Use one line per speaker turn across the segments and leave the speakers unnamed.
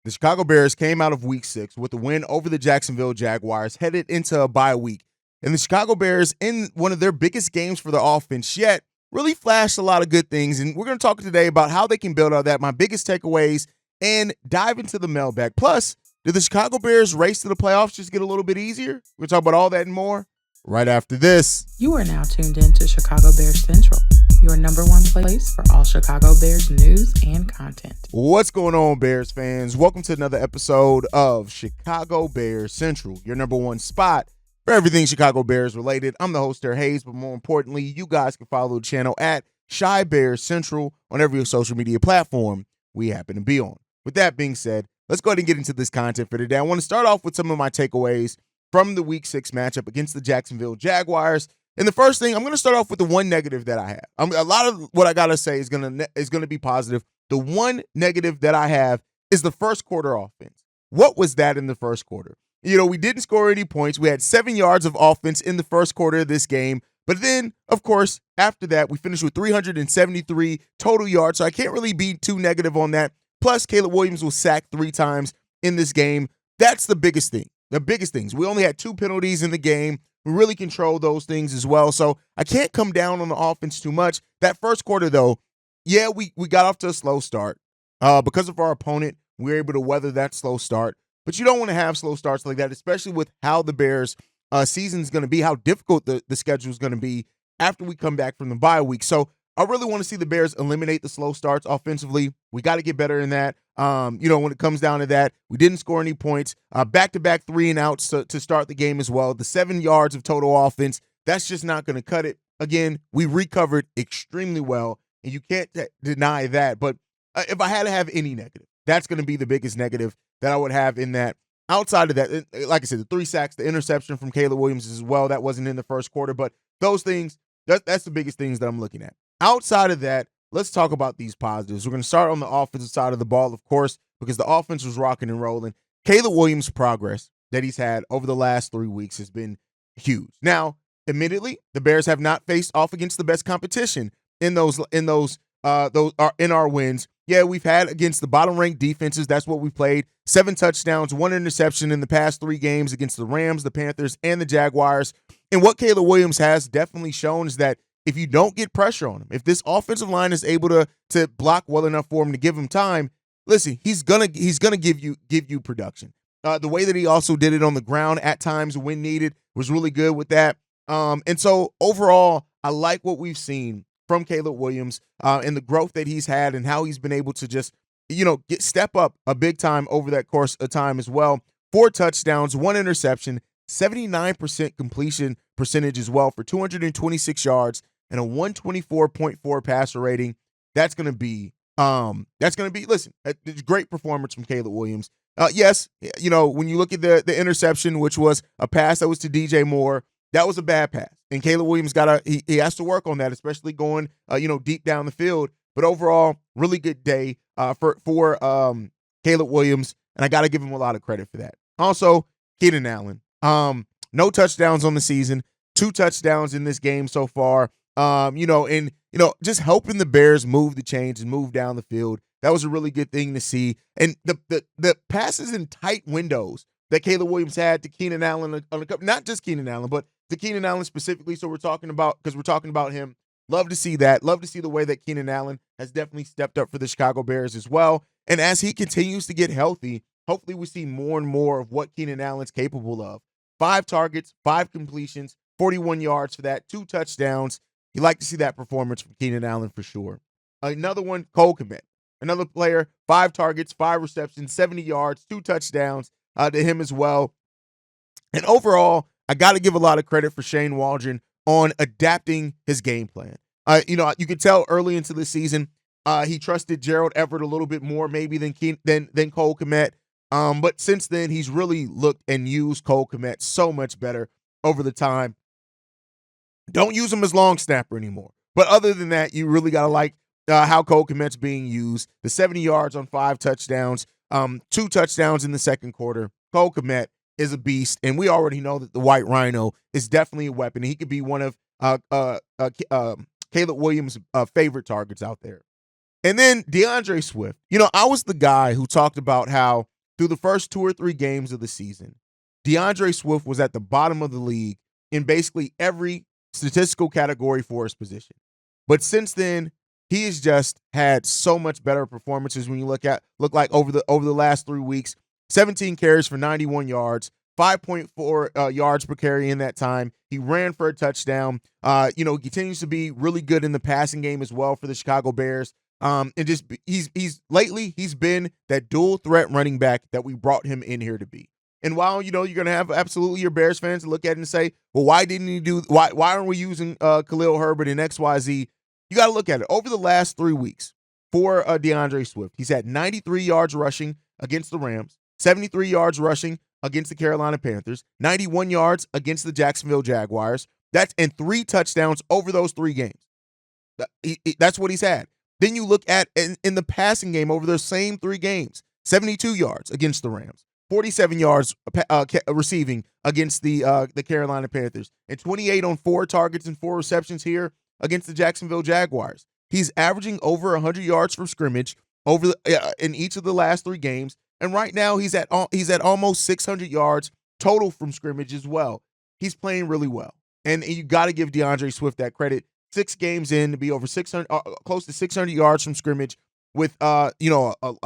The Chicago Bears came out of week 6 with a win over the Jacksonville Jaguars, headed into a bye week. And the Chicago Bears, in one of their biggest games for the offense yet, really flashed a lot of good things. And we're going to talk today about how they can build on that, my biggest takeaways, and dive into the mailbag. Plus, did the Chicago Bears race to the playoffs just get a little bit easier? We're going to talk about all that and more right after this.
You are now tuned in to Chicago Bears Central, your number one place for all Chicago Bears news and content.
What's going on, Bears fans? Welcome to another episode of Chicago Bears Central, your number one spot for everything Chicago Bears related. I'm the host there, Haize, but more importantly, you guys can follow the channel at Chi Bears Central on every social media platform we happen to be on. With that being said, let's go ahead and get into this content for today. I want to start off with some of my takeaways from the Week 6 matchup against the Jacksonville Jaguars. And the first thing, I'm going to start off with the one negative that I have. A lot of what I got to say is going to be positive. The one negative that I have is the first quarter offense. What was that in the first quarter? We didn't score any points. We had 7 yards of offense in the first quarter of this game. But then, of course, after that, we finished with 373 total yards. So I can't really be too negative on that. Plus, Caleb Williams was sacked 3 times in this game. That's the biggest thing. The biggest things. We only had 2 penalties in the game. We really controlled those things as well. So I can't come down on the offense too much. That first quarter, though, yeah, we got off to a slow start. Because of our opponent, we were able to weather that slow start. But you don't want to have slow starts like that, especially with how the Bears' season is going to be, how difficult the schedule is going to be after we come back from the bye week. So I really want to see the Bears eliminate the slow starts offensively. We got to get better in that. When it comes down to that, we didn't score any points. Back-to-back 3-and-outs to start the game as well. The 7 yards of total offense, that's just not going to cut it. Again, we recovered extremely well, and you can't deny that. But if I had to have any negative, that's going to be the biggest negative that I would have in that. Outside of that, like I said, the 3 sacks, the interception from Caleb Williams as well, that wasn't in the first quarter. But those things, that's the biggest things that I'm looking at. Outside of that, let's talk about these positives. We're going to start on the offensive side of the ball, of course, because the offense was rocking and rolling. Caleb Williams' progress that he's had over the last 3 weeks has been huge. Now, admittedly, the Bears have not faced off against the best competition in our wins. Yeah, we've had against the bottom-ranked defenses. That's what we played. 7 touchdowns, 1 interception in the past 3 games against the Rams, the Panthers, and the Jaguars. And what Caleb Williams has definitely shown is that if you don't get pressure on him, if this offensive line is able to block well enough for him to give him time, listen, he's gonna give you production. The way that he also did it on the ground at times when needed was really good with that. And so overall, I like what we've seen from Caleb Williams and the growth that he's had and how he's been able to just step up a big time over that course of time as well. 4 touchdowns, 1 interception, 79% completion percentage as well for 226 yards. And a 124.4 passer rating. That's going to be, listen, a great performance from Caleb Williams. Yes, when you look at the interception, which was a pass that was to DJ Moore, that was a bad pass. And Caleb Williams he has to work on that, especially going, deep down the field. But overall, really good day for Caleb Williams. And I got to give him a lot of credit for that. Also, Keenan Allen, no touchdowns on the season, 2 touchdowns in this game so far. Just helping the Bears move the chains and move down the field. That was a really good thing to see. And the passes in tight windows that Caleb Williams had to Keenan Allen on a couple, not just Keenan Allen, but to Keenan Allen specifically. So we're talking about him. Love to see that. Love to see the way that Keenan Allen has definitely stepped up for the Chicago Bears as well. And as he continues to get healthy, hopefully we see more and more of what Keenan Allen's capable of. 5 targets, 5 completions, 41 yards for that, 2 touchdowns. You like to see that performance from Keenan Allen for sure. Another one, Cole Kmet. Another player, 5 targets, 5 receptions, 70 yards, 2 touchdowns to him as well. And overall, I got to give a lot of credit for Shane Waldron on adapting his game plan. You could tell early into the season he trusted Gerald Everett a little bit more maybe than Cole Kmet. But since then, he's really looked and used Cole Kmet so much better over the time. Don't use him as long snapper anymore. But other than that, you really got to like how Cole Kmet's being used. The 70 yards on 5 touchdowns, 2 touchdowns in the second quarter. Cole Kmet is a beast, and we already know that the White Rhino is definitely a weapon. He could be one of Caleb Williams' favorite targets out there. And then DeAndre Swift. I was the guy who talked about how through the first 2 or 3 games of the season, DeAndre Swift was at the bottom of the league in basically every statistical category for his position. But since then, he has just had so much better performances when you look like over the last 3 weeks. 17 carries for 91 yards, 5.4 yards per carry in that time. He ran for a touchdown. He continues to be really good in the passing game as well for the Chicago Bears. And just he's been that dual threat running back that we brought him in here to be. And while you're going to have absolutely your Bears fans to look at it and say, well, why aren't we using Khalil Herbert and XYZ? You got to look at it. Over the last 3 weeks for DeAndre Swift, he's had 93 yards rushing against the Rams, 73 yards rushing against the Carolina Panthers, 91 yards against the Jacksonville Jaguars. And 3 touchdowns over those 3 games. That's what he's had. Then you look at in the passing game over those same 3 games, 72 yards against the Rams, 47 yards receiving against the Carolina Panthers, and 28 on 4 targets and 4 receptions here against the Jacksonville Jaguars. He's averaging over 100 yards from scrimmage in each of the last 3 games, and right now he's at almost 600 yards total from scrimmage as well. He's playing really well, and you got to give DeAndre Swift that credit. 6 games in to be over 600, close to 600 yards from scrimmage, with a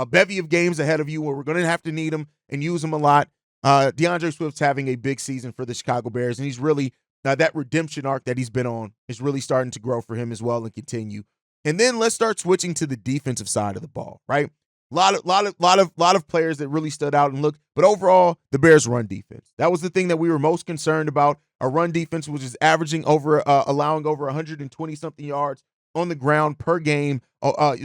bevy of games ahead of you where we're going to have to need him and use him a lot. DeAndre Swift's having a big season for the Chicago Bears, and he's really that redemption arc that he's been on is really starting to grow for him as well and continue. And then let's start switching to the defensive side of the ball, right? Lot of players that really stood out and looked, but overall, the Bears' run defense. That was the thing that we were most concerned about. A run defense which is averaging allowing over 120 something yards on the ground per game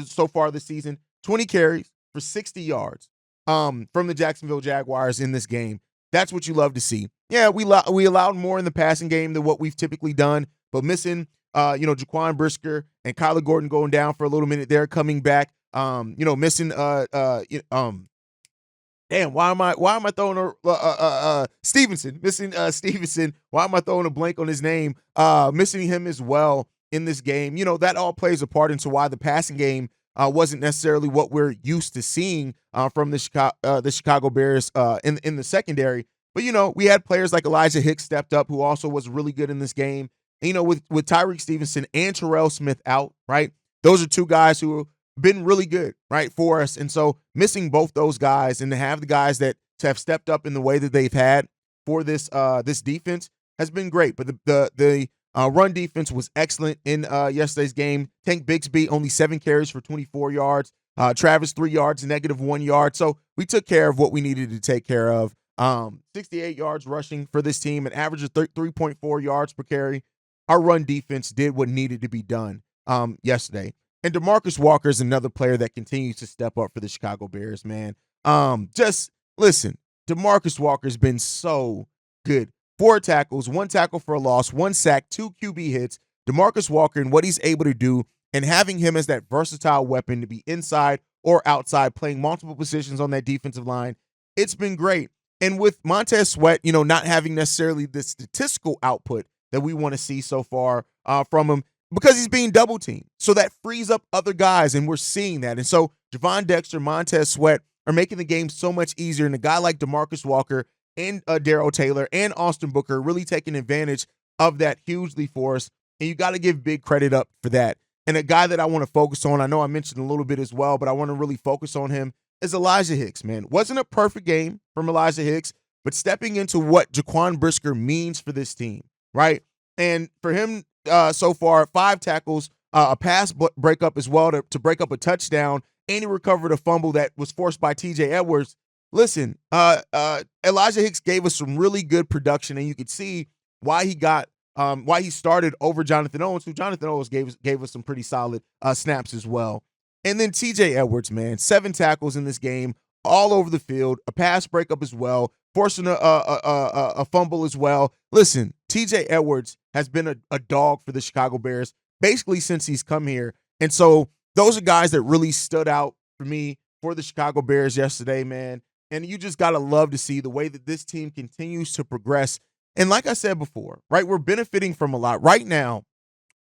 so far this season. 20 carries for 60 yards from the Jacksonville Jaguars in this game. That's what you love to see. Yeah, we allowed more in the passing game than what we've typically done, but missing Jaquan Brisker and Kyler Gordon going down for a little minute there, coming back. Missing why am I throwing Stevenson, missing Stevenson. Why am I throwing a blank on his name? Missing him as well in this game. That all plays a part into why the passing game wasn't necessarily what we're used to seeing from the Chicago Bears in the secondary. But we had players like Elijah Hicks stepped up, who also was really good in this game. And, with Tyreek Stevenson and Terrell Smith out, right? Those are 2 guys who been really good, right, for us. And so missing both those guys and to have the guys that have stepped up in the way that they've had for this defense has been great. But the run defense was excellent in yesterday's game. Tank Bigsby only 7 carries for 24 yards. Travis 3 yards, -1 yard. So we took care of what we needed to take care of. 68 yards rushing for this team, an average of 3.4 yards per carry. Our run defense did what needed to be done yesterday. And DeMarcus Walker is another player that continues to step up for the Chicago Bears, man. Just listen, DeMarcus Walker's been so good. 4 tackles, 1 tackle for a loss, 1 sack, 2 QB hits. DeMarcus Walker and what he's able to do, and having him as that versatile weapon to be inside or outside, playing multiple positions on that defensive line, it's been great. And with Montez Sweat, not having necessarily the statistical output that we want to see so far from him, because he's being double teamed. So that frees up other guys, and we're seeing that. And so Javon Dexter, Montez Sweat are making the game so much easier. And a guy like DeMarcus Walker and Darrell Taylor and Austin Booker are really taking advantage of that hugely for us. And you got to give big credit up for that. And a guy that I want to focus on, I know I mentioned a little bit as well, but I want to really focus on him, is Elijah Hicks, man. Wasn't a perfect game from Elijah Hicks, but stepping into what Jaquan Brisker means for this team, right? And for him, so far, 5 tackles, a pass breakup as well to break up a touchdown, and he recovered a fumble that was forced by TJ Edwards. Listen, Elijah Hicks gave us some really good production, and you could see why he started over Jonathan Owens, who Jonathan Owens gave us some pretty solid snaps as well. And then TJ Edwards, man, 7 tackles in this game, all over the field, a pass breakup as well, forcing a fumble as well. Listen, TJ Edwards has been a dog for the Chicago Bears basically since he's come here. And so those are guys that really stood out for me for the Chicago Bears yesterday, man. And you just got to love to see the way that this team continues to progress. And like I said before, right, we're benefiting from a lot. Right now,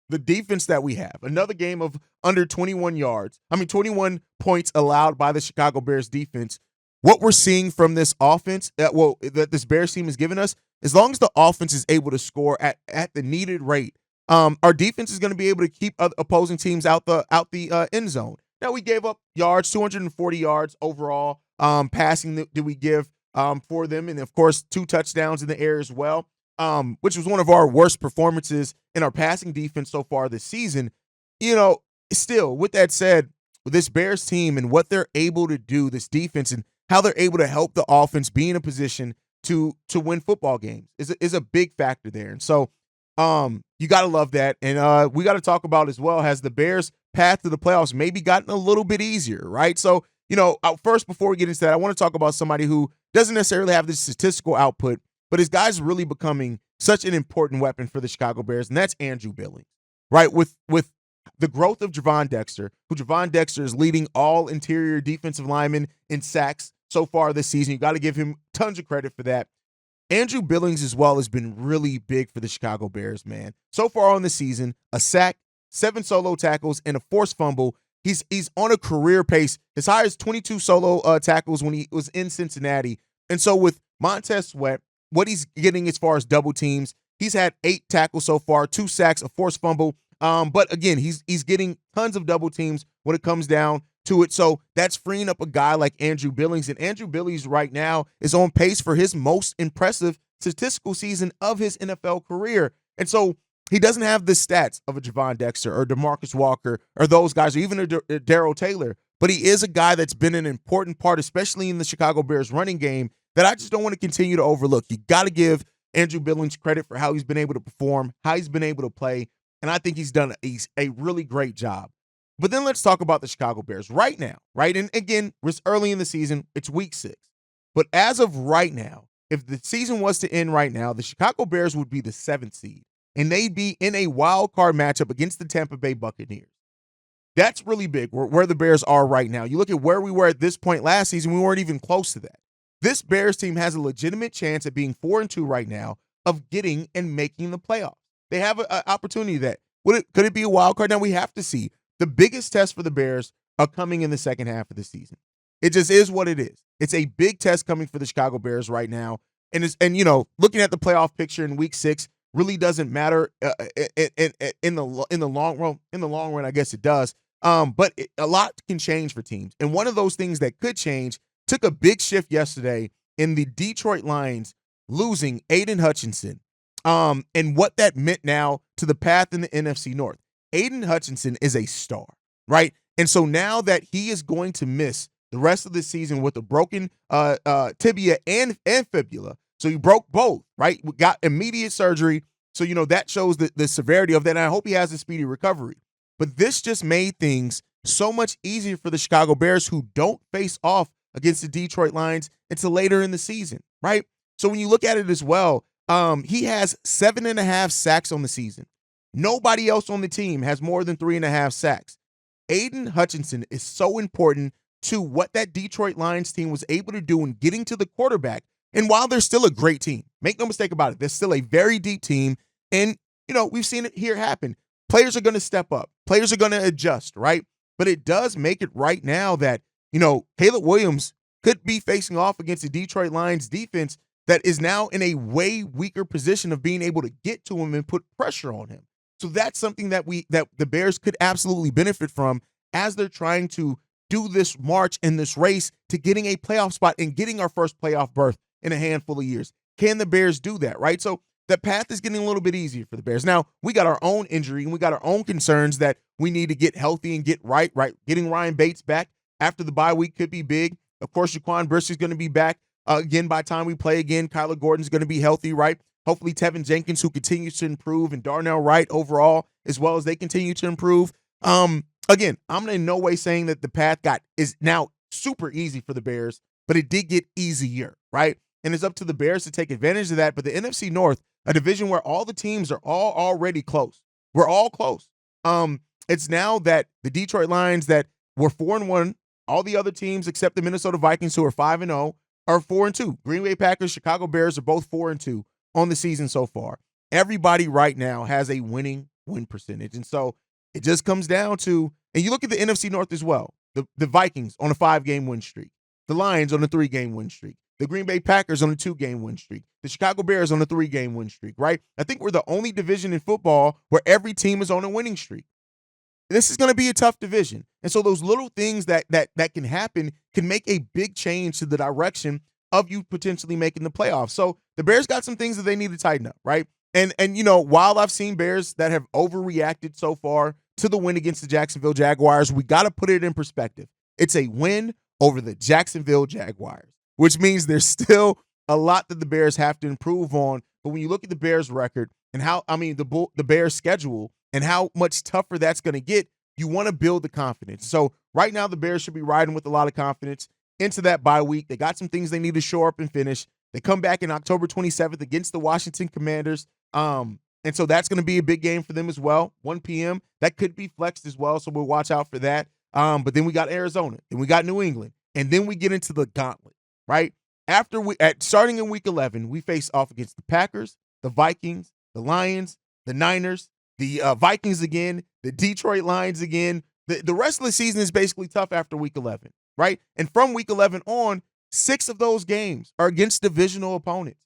the defense that we have, another game of under 21 points allowed by the Chicago Bears defense. what we're seeing from this offense, that this Bears team has given us, as long as the offense is able to score at the needed rate, our defense is going to be able to keep opposing teams out the end zone. Now, we gave up yards, 240 yards overall, passing that we give for them, and of course 2 touchdowns in the air as well, which was one of our worst performances in our passing defense so far this season. Still, with that said, with this Bears team and what they're able to do, this defense, and how they're able to help the offense be in a position to win football games is a big factor there. And so you got to love that. And we got to talk about as well, has the Bears' path to the playoffs maybe gotten a little bit easier, right? So, first, before we get into that, I want to talk about somebody who doesn't necessarily have the statistical output, but his guy's really becoming such an important weapon for the Chicago Bears, and that's Andrew Billings, right? With the growth of Javon Dexter, who Javon Dexter is leading all interior defensive linemen in sacks so far this season. You got to give him tons of credit for that. Andrew Billings as well has been really big for the Chicago Bears, man. So far on the season, a sack, 7 solo tackles, and a forced fumble. He's on a career pace. His high is 22 solo tackles when he was in Cincinnati. And so with Montez Sweat, what he's getting as far as double teams, he's had 8 tackles so far, 2 sacks, a forced fumble. But again, he's getting tons of double teams when it comes down to it. So that's freeing up a guy like Andrew Billings. And Andrew Billings right now is on pace for his most impressive statistical season of his NFL career. And so he doesn't have the stats of a Javon Dexter or DeMarcus Walker or those guys, or even a Darrell Taylor. But he is a guy that's been an important part, especially in the Chicago Bears running game, that I just don't want to continue to overlook. You got to give Andrew Billings credit for how he's been able to perform, how he's been able to play. And I think he's done a really great job. But then let's talk about the Chicago Bears right now, right? And again, it's early in the season. It's week 6. But as of right now, if the season was to end right now, the Chicago Bears would be the 7th seed. And they'd be in a wild card matchup against the Tampa Bay Buccaneers. That's really big where the Bears are right now. You look at where we were at this point last season, we weren't even close to that. This Bears team has a legitimate chance at being 4-2 right now of getting and making the playoffs. They have an opportunity that. Could it be a wild card? Now we have to see. The biggest test for the Bears are coming in the second half of the season. It just is what it is. It's a big test coming for the Chicago Bears right now. And looking at the playoff picture in week 6 really doesn't matter in the long run. In the long run, I guess it does. But a lot can change for teams. And one of those things that could change took a big shift yesterday in the Detroit Lions losing Aiden Hutchinson. And what that meant now to the path in the NFC North. Aiden Hutchinson is a star, right? And so now that he is going to miss the rest of the season with a broken tibia and fibula, so he broke both, right? We got immediate surgery, so that shows the severity of that, and I hope he has a speedy recovery. But this just made things so much easier for the Chicago Bears, who don't face off against the Detroit Lions until later in the season, right? So when you look at it as well, he has 7.5 sacks on the season. Nobody else on the team has more than 3.5 sacks. Aiden Hutchinson is so important to what that Detroit Lions team was able to do in getting to the quarterback. And while they're still a great team, make no mistake about it, they're still a very deep team. And, we've seen it here happen. Players are going to step up. Players are going to adjust, right? But it does make it right now that, Caleb Williams could be facing off against the Detroit Lions defense that is now in a way weaker position of being able to get to him and put pressure on him. So that's something that the Bears could absolutely benefit from as they're trying to do this march and this race to getting a playoff spot and getting our first playoff berth in a handful of years. Can the Bears do that, right? So the path is getting a little bit easier for the Bears. Now, we got our own injury and we got our own concerns that we need to get healthy and get right. Getting Ryan Bates back after the bye week could be big. Of course, Jaquan Brissett's going to be back again by the time we play again. Kyler Gordon's going to be healthy, right? Hopefully Tevin Jenkins, who continues to improve, and Darnell Wright overall, as well as they continue to improve. Again, I'm in no way saying that the path is now super easy for the Bears, but it did get easier, right? And it's up to the Bears to take advantage of that. But the NFC North, a division where all the teams are all already close. We're all close. It's now that the Detroit Lions that were 4-1, all the other teams except the Minnesota Vikings, who are 5-0, are 4-2. Green Bay Packers, Chicago Bears are both 4-2 on the season so far. Everybody right now has a winning win percentage. And so it just comes down to, and you look at the NFC North as well, the Vikings on a 5-game win streak. The Lions on a 3-game win streak. The Green Bay Packers on a 2-game win streak. The Chicago Bears on a 3-game win streak, right? I think we're the only division in football where every team is on a winning streak. This is going to be a tough division. And so those little things that can happen can make a big change to the direction of you potentially making the playoffs. So the Bears got some things that they need to tighten up, right? And while I've seen Bears that have overreacted so far to the win against the Jacksonville Jaguars, we got to put it in perspective. It's a win over the Jacksonville Jaguars, which means there's still a lot that the Bears have to improve on. But when you look at the Bears record and the Bears schedule and how much tougher that's going to get, you want to build the confidence. So right now the Bears should be riding with a lot of confidence into that bye week. They got some things they need to shore up and finish. They come back in October 27th against the Washington Commanders. And so that's going to be a big game for them as well. 1 p.m. That could be flexed as well, so we'll watch out for that. But then we got Arizona, then we got New England, and then we get into the gauntlet, right? Starting in week 11, we face off against the Packers, the Vikings, the Lions, the Niners, the Vikings again, the Detroit Lions again. The rest of the season is basically tough after week 11, right? And from week 11 on, 6 of those games are against divisional opponents.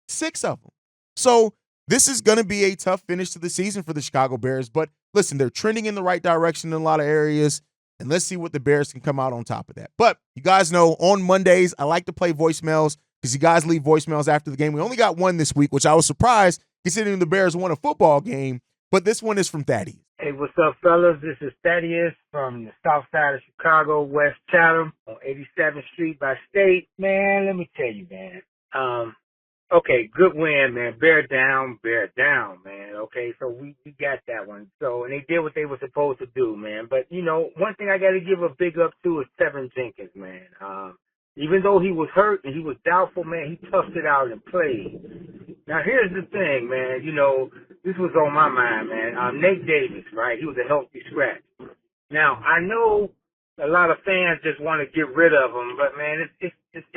6 of them. So this is going to be a tough finish to the season for the Chicago Bears. But listen, they're trending in the right direction in a lot of areas. And let's see what the Bears can come out on top of that. But you guys know on Mondays, I like to play voicemails because you guys leave voicemails after the game. We only got one this week, which I was surprised considering the Bears won a football game. But this one is from Thaddeus.
Hey, what's up, fellas? This is Thaddeus from the south side of Chicago, West Chatham, on 87th Street by State. Man, let me tell you, man. Okay, good win, man. Bear down, man. Okay, so we got that one. So, and they did what they were supposed to do, man. But, one thing I got to give a big up to is Tevin Jenkins, man. Even though he was hurt and he was doubtful, man, he toughed it out and played. Now, here's the thing, man. This was on my mind, man. Nate Davis, right? He was a healthy scratch. Now, I know a lot of fans just want to get rid of him, but man, it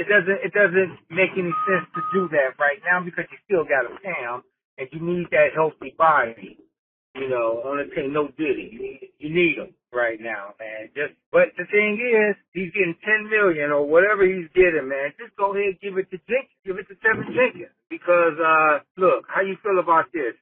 doesn't make any sense to do that right now because you still got a Cam and you need that healthy body. On the team, no Diddy. You need him right now, man. But the thing is, he's getting $10 million or whatever he's getting, man. Just go ahead and give it to Jenkins. Give it to Tevin Jenkins because look, how you feel about this?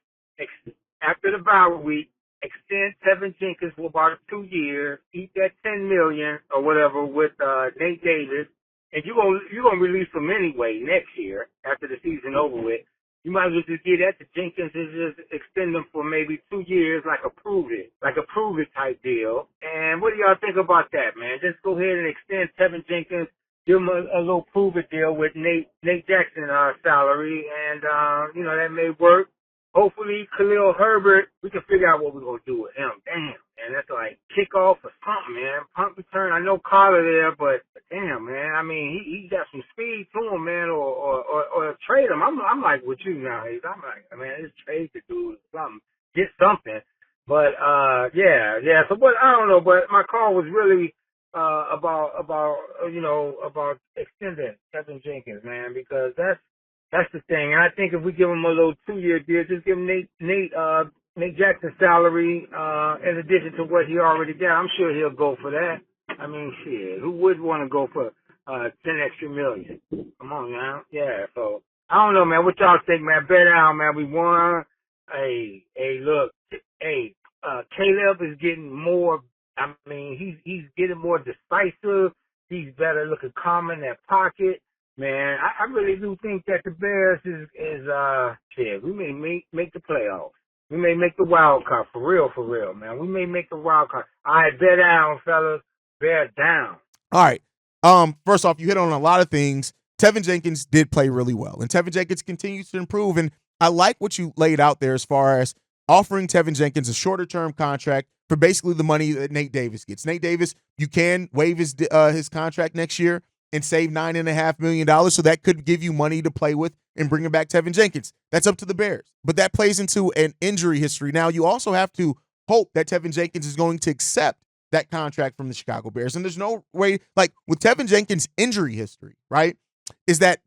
After the bye week, extend Tevin Jenkins for about 2 years, eat that $10 million or whatever with Nate Davis, and you're gonna release him anyway next year after the season over with. You might as well just give that to Jenkins and just extend them for maybe 2 years, like a prove it type deal. And what do y'all think about that, man? Just go ahead and extend Tevin Jenkins, give him a little prove it deal with Nate Jackson salary, and that may work. Hopefully, Khalil Herbert, we can figure out what we're going to do with him. Damn, man, that's like kickoff or something, man. Punt return, I know Collar there, but damn, man, I mean, he got some speed to him, man, or trade him. I'm like with you now, Haize. I'm like, man, just trade the dude something, get something. But, yeah, so what, I don't know, but my call was really about extending Tevin Jenkins, man, because that's the thing. And I think if we give him a little 2-year deal, just give him Nate Jackson's salary in addition to what he already got, I'm sure he'll go for that. I mean, shit, who would want to go for $10 extra million? Come on, man. Yeah, so I don't know, man. What y'all think, man? Bet down, man. We won. Hey, look. Hey, Caleb is getting more. I mean, he's getting more decisive. He's better looking calm in that pocket. Man, I really do think that the Bears is shit. We may make the playoffs. We may make the wild card for real, man. We may make the wild card. All right, bear down, fellas. Bear down.
All right. First off, you hit on a lot of things. Tevin Jenkins did play really well, and Tevin Jenkins continues to improve. And I like what you laid out there as far as offering Tevin Jenkins a shorter-term contract for basically the money that Nate Davis gets. Nate Davis, you can waive his contract next year and save $9.5 million, so that could give you money to play with and bring back Tevin Jenkins. That's up to the Bears. But that plays into an injury history. Now, you also have to hope that Tevin Jenkins is going to accept that contract from the Chicago Bears. And there's no way, like with Tevin Jenkins' injury history, right, is that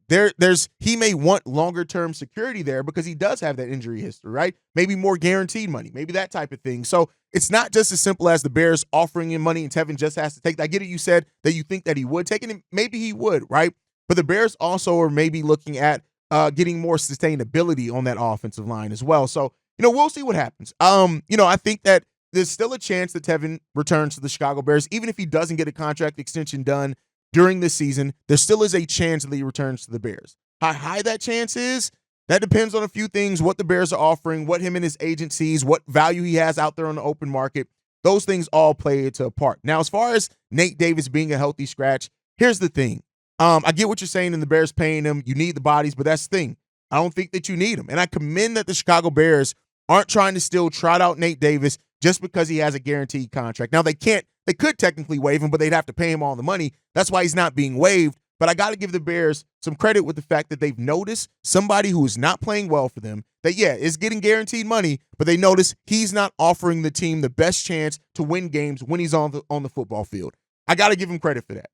he may want longer-term security there because he does have that injury history, right? Maybe more guaranteed money, maybe that type of thing. So it's not just as simple as the Bears offering him money and Tevin just has to take that. I get it. You said that you think that he would take it, and maybe he would, right? But the Bears also are maybe looking at getting more sustainability on that offensive line as well. So, we'll see what happens. I think that there's still a chance that Tevin returns to the Chicago Bears. Even if he doesn't get a contract extension done during this season, there still is a chance that he returns to the Bears. How high that chance is, that depends on a few things, what the Bears are offering, what him and his agent sees, what value he has out there on the open market. Those things all play into a part. Now, as far as Nate Davis being a healthy scratch, here's the thing. I get what you're saying in the Bears paying him. You need the bodies, but that's the thing. I don't think that you need him. And I commend that the Chicago Bears aren't trying to still trot out Nate Davis just because he has a guaranteed contract. Now, they could technically waive him, but they'd have to pay him all the money. That's why he's not being waived. But I got to give the Bears some credit with the fact that they've noticed somebody who is not playing well for them that, is getting guaranteed money, but they notice he's not offering the team the best chance to win games when he's on the football field. I got to give him credit for that.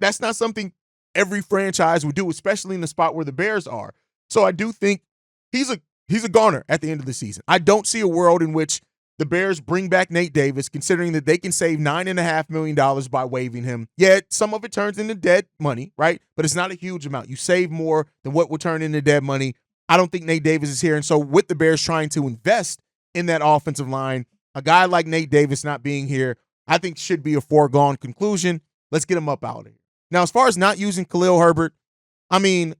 That's not something every franchise would do, especially in the spot where the Bears are. So I do think he's a goner at the end of the season. I don't see a world in which the Bears bring back Nate Davis, considering that they can save $9.5 million by waiving him. Yeah, some of it turns into dead money, right? But it's not a huge amount. You save more than what would turn into dead money. I don't think Nate Davis is here. And so with the Bears trying to invest in that offensive line, a guy like Nate Davis not being here, I think should be a foregone conclusion. Let's get him up out of here. Now, as far as not using Khalil Herbert,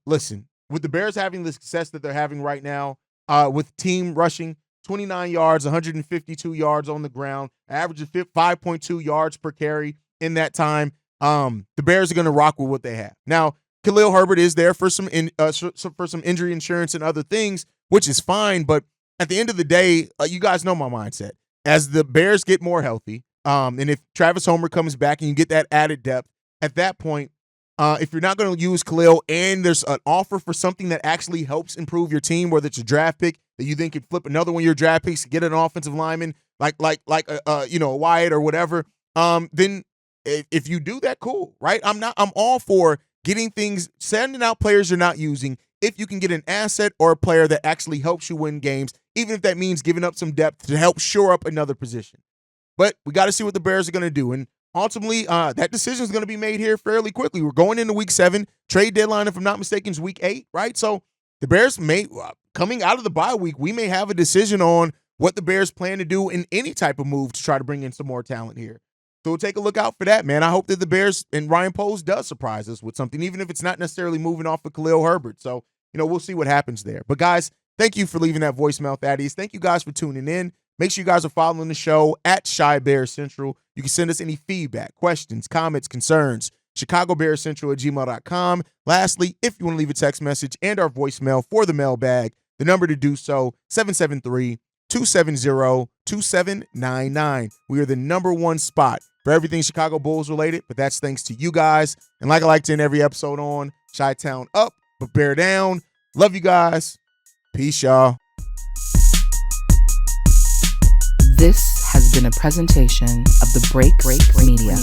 listen, with the Bears having the success that they're having right now, with team rushing 29 yards, 152 yards on the ground, average of 5.2 yards per carry in that time, the Bears are going to rock with what they have. Now, Khalil Herbert is there for some injury insurance and other things, which is fine. But at the end of the day, you guys know my mindset. As the Bears get more healthy, and if Travis Homer comes back and you get that added depth, at that point, if you're not going to use Khalil and there's an offer for something that actually helps improve your team, whether it's a draft pick that you think could flip another one of your draft picks to get an offensive lineman like Wyatt or whatever, then if you do that, cool, right? I'm all for getting things, sending out players you're not using if you can get an asset or a player that actually helps you win games, even if that means giving up some depth to help shore up another position. But we got to see what the Bears are going to do. And ultimately, that decision is going to be made here fairly quickly. We're going into week 7. Trade deadline, if I'm not mistaken, is week 8, right? So the Bears may, coming out of the bye week, we may have a decision on what the Bears plan to do in any type of move to try to bring in some more talent here. So we'll take a look out for that, man. I hope that the Bears and Ryan Poles does surprise us with something, even if it's not necessarily moving off of Khalil Herbert. So, we'll see what happens there. But, guys, thank you for leaving that voicemail, Thaddeus. Thank you guys for tuning in. Make sure you guys are following the show at Shy Bear Central. You can send us any feedback, questions, comments, concerns, chicagobearcentral@gmail.com. Lastly, if you want to leave a text message and our voicemail for the mailbag, the number to do so, 773-270-2799. We are the number one spot for everything Chicago Bulls related, but that's thanks to you guys. And like I like to end every episode on, Chi-Town up, but bear down. Love you guys. Peace, y'all.
This has been a presentation of the Break Media.